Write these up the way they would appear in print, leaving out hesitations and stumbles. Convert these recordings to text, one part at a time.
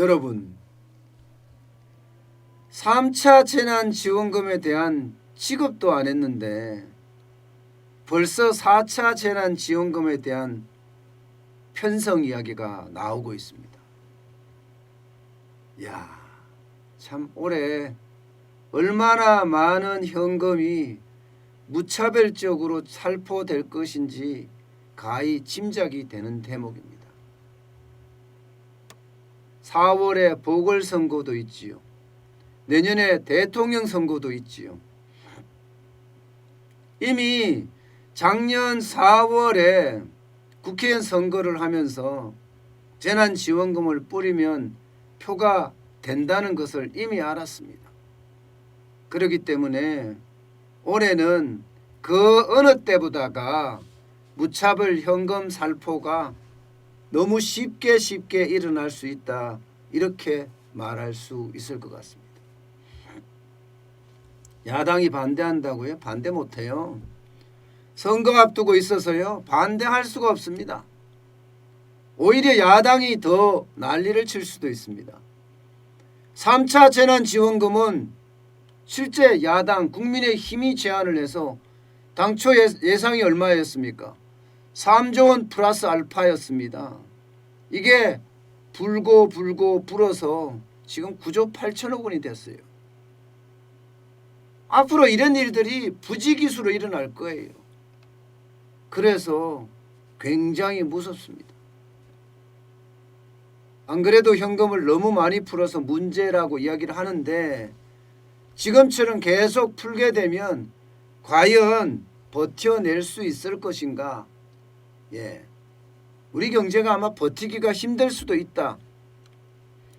여러분, 3차 재난지원금에 대한 지급도 안 했는데 벌써 4차 재난지원금에 대한 편성 이야기가 나오고 있습니다. 야, 참 올해 얼마나 많은 현금이 무차별적으로 살포될 것인지 가히 짐작이 되는 대목입니다. 4월에 보궐선거도 있지요. 내년에 대통령 선거도 있지요. 이미 작년 4월에 국회의원 선거를 하면서 재난지원금을 뿌리면 표가 된다는 것을 이미 알았습니다. 그렇기 때문에 올해는 그 어느 때보다가 무차별 현금 살포가 너무 쉽게 일어날 수 있다, 이렇게 말할 수 있을 것 같습니다. 야당이 반대한다고요? 반대 못해요. 선거 앞두고 있어서요, 반대할 수가 없습니다. 오히려 야당이 더 난리를 칠 수도 있습니다. 3차 재난지원금은 실제 야당 국민의힘이 제안을 해서 당초 예상이 얼마였습니까? 3조 원 플러스 알파였습니다. 이게 불고 불어서 지금 9조 8천억 원이 됐어요. 앞으로 이런 일들이 부지기수로 일어날 거예요. 그래서 굉장히 무섭습니다. 안 그래도 현금을 너무 많이 풀어서 문제라고 이야기를 하는데 지금처럼 계속 풀게 되면 과연 버텨낼 수 있을 것인가? 우리 경제가 아마 버티기가 힘들 수도 있다,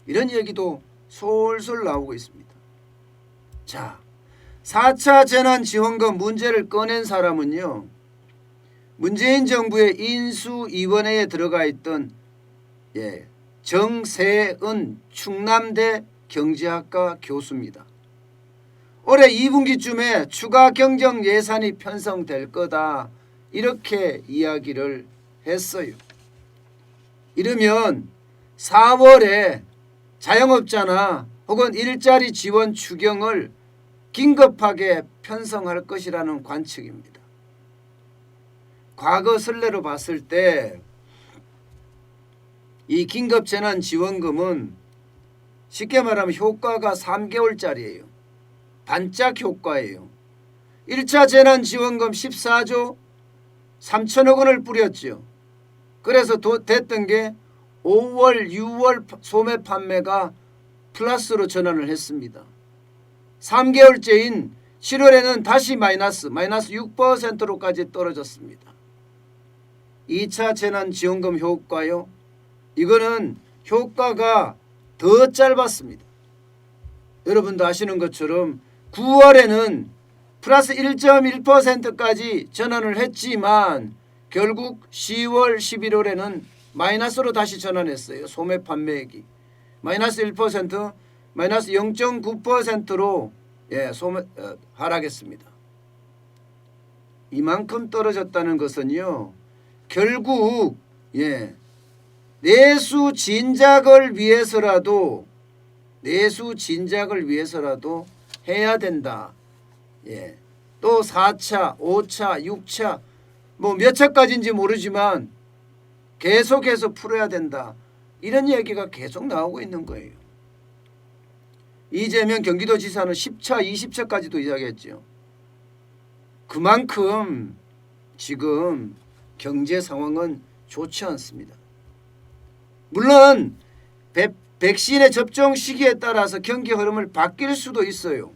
이런 얘기도 솔솔 나오고 있습니다. 자, 4차 재난지원금 문제를 꺼낸 사람은요, 문재인 정부의 인수위원회에 들어가 있던 정세은 충남대 경제학과 교수입니다. 올해 2분기쯤에 추가 경정 예산이 편성될 거다, 이렇게 이야기를 했어요. 이러면 4월에 자영업자나 혹은 일자리 지원 추경을 긴급하게 편성할 것이라는 관측입니다. 과거 선례로 봤을 때 이 긴급재난지원금은 쉽게 말하면 효과가 3개월짜리예요. 반짝 효과예요. 1차 재난지원금 14조 3천억 원을 뿌렸죠. 그래서 됐던 게 5월, 6월 소매 판매가 플러스로 전환을 했습니다. 3개월째인 7월에는 다시 마이너스 6%로까지 떨어졌습니다. 2차 재난지원금 효과요, 이거는 효과가 더 짧았습니다. 여러분도 아시는 것처럼 9월에는 플러스 1.1%까지 전환을 했지만 결국 10월, 11월에는 마이너스로 다시 전환했어요. 소매 판매액이 마이너스 1%, 마이너스 0.9%로 하락했습니다. 이만큼 떨어졌다는 것은요, 결국 내수 진작을 위해서라도 해야 된다. 또 4차, 5차, 6차 뭐 몇 차까지인지 모르지만 계속해서 풀어야 된다, 이런 얘기가 계속 나오고 있는 거예요. 이재명 경기도지사는 10차, 20차까지도 이야기했죠. 그만큼 지금 경제 상황은 좋지 않습니다. 물론 백신의 접종 시기에 따라서 경기 흐름을 바뀔 수도 있어요.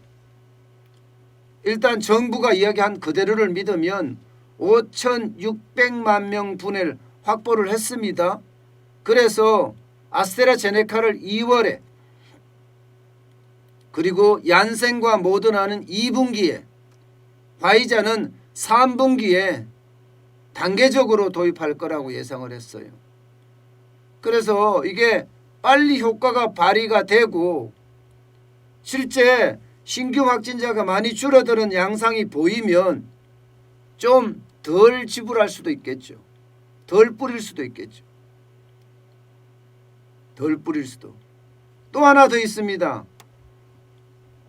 일단 정부가 이야기한 그대로를 믿으면 5,600만 명 분을 확보를 했습니다. 그래서 아스트라제네카를 2월에, 그리고 얀센과 모더나는 2분기에, 화이자는 3분기에 단계적으로 도입할 거라고 예상을 했어요. 그래서 이게 빨리 효과가 발휘가 되고 실제 신규 확진자가 많이 줄어드는 양상이 보이면 좀 덜 지불할 수도 있겠죠. 덜 뿌릴 수도 있겠죠. 덜 뿌릴 수도. 또 하나 더 있습니다.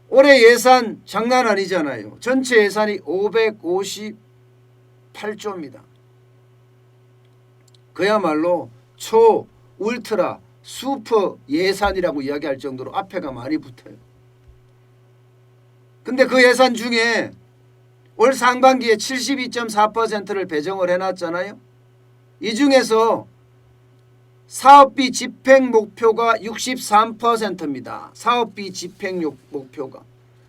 올해 예산 장난 아니잖아요. 전체 예산이 558조입니다. 그야말로 초, 울트라, 슈퍼 예산이라고 이야기할 정도로 앞에가 많이 붙어요. 근데 그 예산 중에 올 상반기에 72.4%를 배정을 해놨잖아요. 이 중에서 사업비 집행 목표가 63%입니다. 사업비 집행 목표가.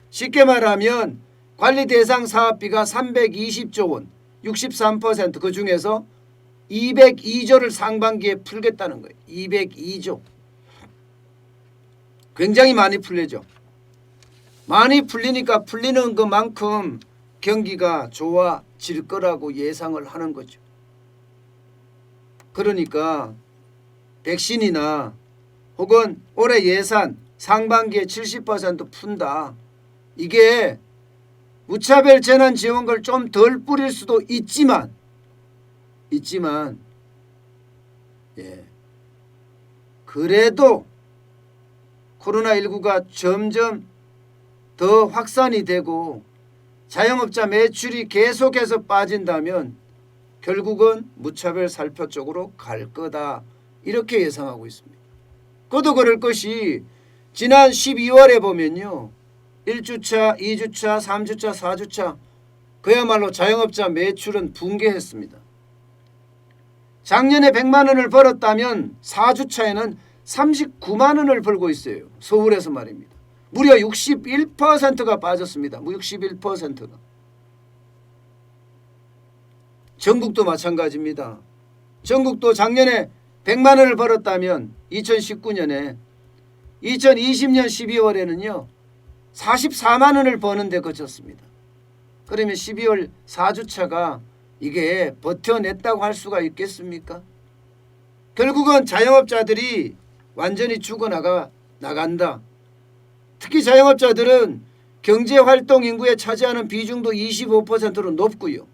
쉽게 말하면 관리 대상 사업비가 320조 원, 63%, 그 중에서 202조를 상반기에 풀겠다는 거예요. 202조. 굉장히 많이 풀리죠. 많이 풀리니까 풀리는 것만큼 경기가 좋아질 거라고 예상을 하는 거죠. 그러니까 백신이나 혹은 올해 예산 상반기에 70% 푼다. 이게 무차별 재난지원금을 좀 덜 뿌릴 수도 있지만 그래도 코로나19가 점점 더 확산이 되고 자영업자 매출이 계속해서 빠진다면 결국은 무차별 살표 쪽으로 갈 거다. 이렇게 예상하고 있습니다. 그것도 그럴 것이 지난 12월에 보면요. 1주차, 2주차, 3주차, 4주차 그야말로 자영업자 매출은 붕괴했습니다. 작년에 100만 원을 벌었다면 4주차에는 39만 원을 벌고 있어요. 서울에서 말입니다. 무려 61%가 빠졌습니다. 61%가. 전국도 마찬가지입니다. 전국도 작년에 100만 원을 벌었다면 2019년에 2020년 12월에는요. 44만 원을 버는데 그쳤습니다. 그러면 12월 4주차가 이게 버텨냈다고 할 수가 있겠습니까? 결국은 자영업자들이 완전히 죽어나간다. 특히 자영업자들은 경제활동 인구에 차지하는 비중도 25%로 높고요.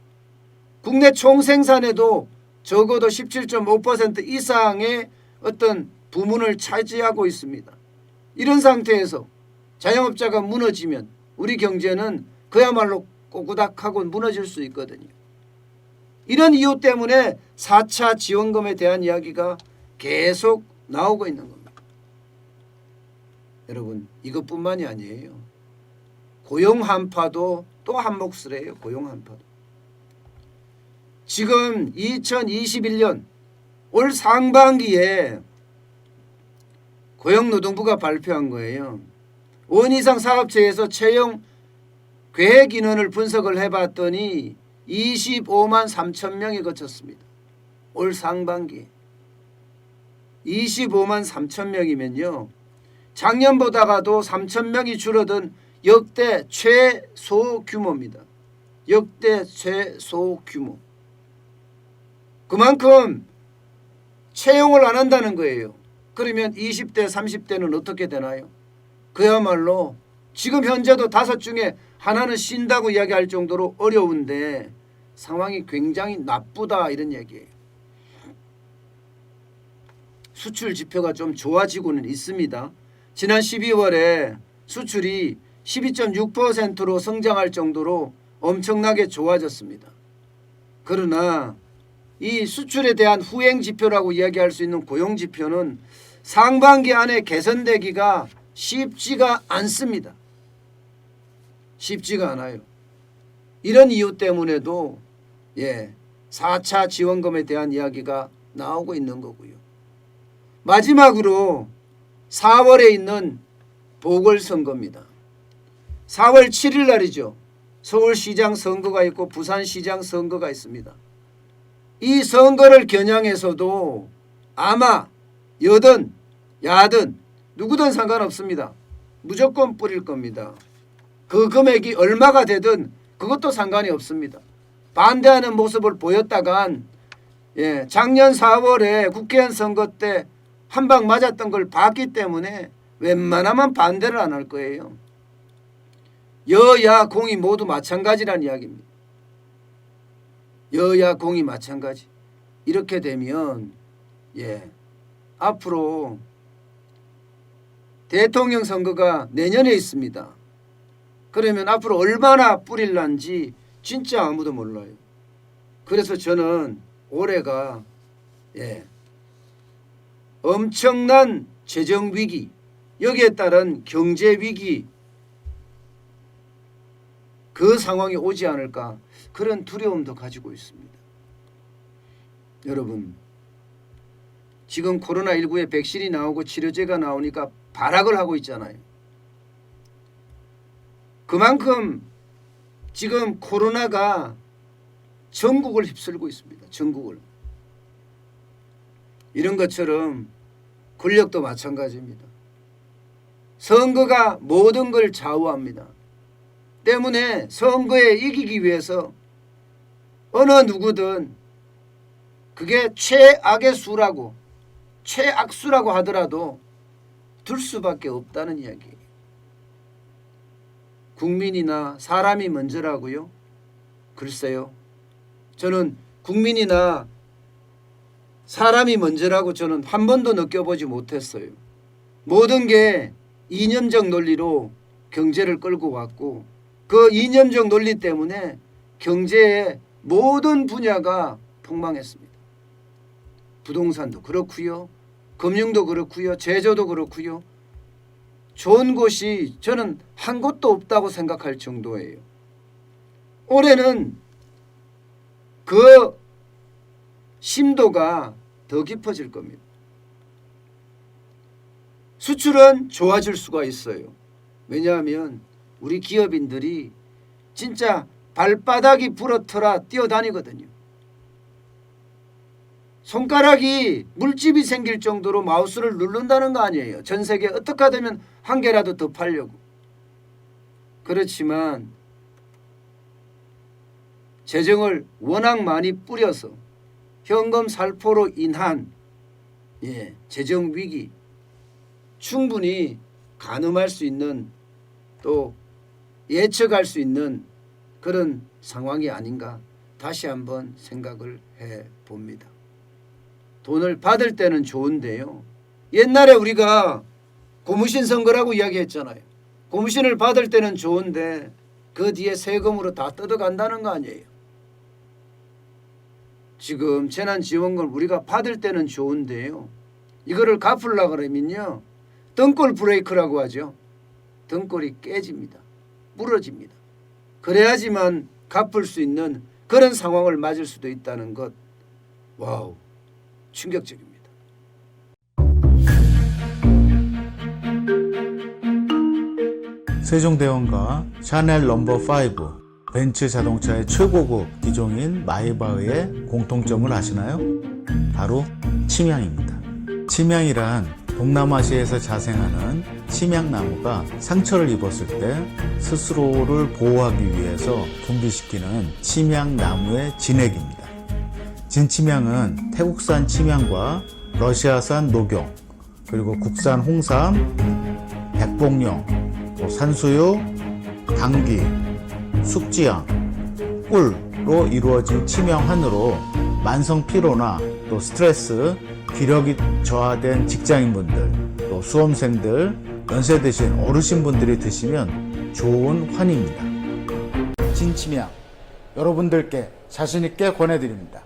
국내 총생산에도 적어도 17.5% 이상의 어떤 부문을 차지하고 있습니다. 이런 상태에서 자영업자가 무너지면 우리 경제는 그야말로 꼬꾸닥하고 무너질 수 있거든요. 이런 이유 때문에 4차 지원금에 대한 이야기가 계속 나오고 있는 겁니다. 여러분 이것뿐만이 아니에요. 고용 한파도 또 한 몫을 해요. 고용 한파도. 지금 2021년 올 상반기에 고용노동부가 발표한 거예요. 5인 이상 사업체에서 채용 계획 인원을 분석을 해봤더니 25만 3천 명이 거쳤습니다. 올 상반기 25만 3천 명이면요. 작년보다가도 3천 명이 줄어든 역대 최소 규모입니다. 역대 최소 규모. 그만큼 채용을 안 한다는 거예요. 그러면 20대 30대는 어떻게 되나요? 그야말로 지금 현재도 5 중에 하나는 쉰다고 이야기할 정도로 어려운데 상황이 굉장히 나쁘다 이런 얘기예요. 수출 지표가 좀 좋아지고는 있습니다. 지난 12월에 수출이 12.6%로 성장할 정도로 엄청나게 좋아졌습니다. 그러나 이 수출에 대한 후행 지표라고 이야기할 수 있는 고용 지표는 상반기 안에 개선되기가 쉽지가 않습니다. 쉽지가 않아요. 이런 이유 때문에도 4차 지원금에 대한 이야기가 나오고 있는 거고요. 마지막으로 4월에 있는 보궐선거입니다. 4월 7일 날이죠. 서울시장 선거가 있고 부산시장 선거가 있습니다. 이 선거를 겨냥해서도 아마 여든 야든 누구든 상관없습니다. 무조건 뿌릴 겁니다. 그 금액이 얼마가 되든 그것도 상관이 없습니다. 반대하는 모습을 보였다간 작년 4월에 국회의원 선거 때 한 방 맞았던 걸 봤기 때문에 웬만하면 반대를 안 할 거예요. 여야 공이 모두 마찬가지란 이야기입니다. 여야 공이 마찬가지. 이렇게 되면 앞으로 대통령 선거가 내년에 있습니다. 그러면 앞으로 얼마나 뿌릴란지 진짜 아무도 몰라요. 그래서 저는 올해가 엄청난 재정 위기, 여기에 따른 경제 위기, 그 상황이 오지 않을까, 그런 두려움도 가지고 있습니다. 여러분, 지금 코로나19에 백신이 나오고 치료제가 나오니까 발악을 하고 있잖아요. 그만큼 지금 코로나가 전국을 휩쓸고 있습니다. 전국을. 이런 것처럼 권력도 마찬가지입니다. 선거가 모든 걸 좌우합니다. 때문에 선거에 이기기 위해서 어느 누구든 그게 최악의 수라고, 최악수라고 하더라도 들 수밖에 없다는 이야기예요. 국민이나 사람이 먼저라고요? 글쎄요. 저는 국민이나 사람이 먼저라고 저는 한 번도 느껴보지 못했어요. 모든 게 이념적 논리로 경제를 끌고 왔고, 그 이념적 논리 때문에 경제의 모든 분야가 폭망했습니다. 부동산도 그렇고요, 금융도 그렇고요, 제조도 그렇고요. 좋은 곳이 저는 한 곳도 없다고 생각할 정도예요. 올해는 그 심도가 더 깊어질 겁니다. 수출은 좋아질 수가 있어요. 왜냐하면 우리 기업인들이 진짜 발바닥이 부러터라 뛰어다니거든요. 손가락이 물집이 생길 정도로 마우스를 누른다는 거 아니에요. 전 세계 어떻게 하면 한 개라도 더 팔려고. 그렇지만 재정을 워낙 많이 뿌려서 현금 살포로 인한 재정 위기, 충분히 가늠할 수 있는, 또 예측할 수 있는 그런 상황이 아닌가 다시 한번 생각을 해봅니다. 돈을 받을 때는 좋은데요, 옛날에 우리가 고무신 선거라고 이야기했잖아요. 고무신을 받을 때는 좋은데 그 뒤에 세금으로 다 뜯어간다는 거 아니에요. 지금 재난지원금 우리가 받을 때는 좋은데요, 이거를 갚으려고 그러면요, 등골 브레이크라고 하죠. 등골이 깨집니다. 부러집니다. 그래야지만 갚을 수 있는 그런 상황을 맞을 수도 있다는 것, 와우, 충격적입니다. 세종대왕과 샤넬 넘버5, 벤츠 자동차의 최고급 기종인 마이바흐의 공통점을 아시나요? 바로 침향입니다. 침향이란 동남아시아에서 자생하는 침향나무가 상처를 입었을 때 스스로를 보호하기 위해서 분비시키는 침향나무의 진액입니다. 진침향은 태국산 침향과 러시아산 녹용, 그리고 국산 홍삼, 백봉령, 산수유, 당귀, 숙지향, 꿀로 이루어진 침향환으로 만성 피로나 또 스트레스, 기력이 저하된 직장인분들, 또 수험생들, 연세 드신 어르신분들이 드시면 좋은 환입니다. 진침향, 여러분들께 자신있게 권해드립니다.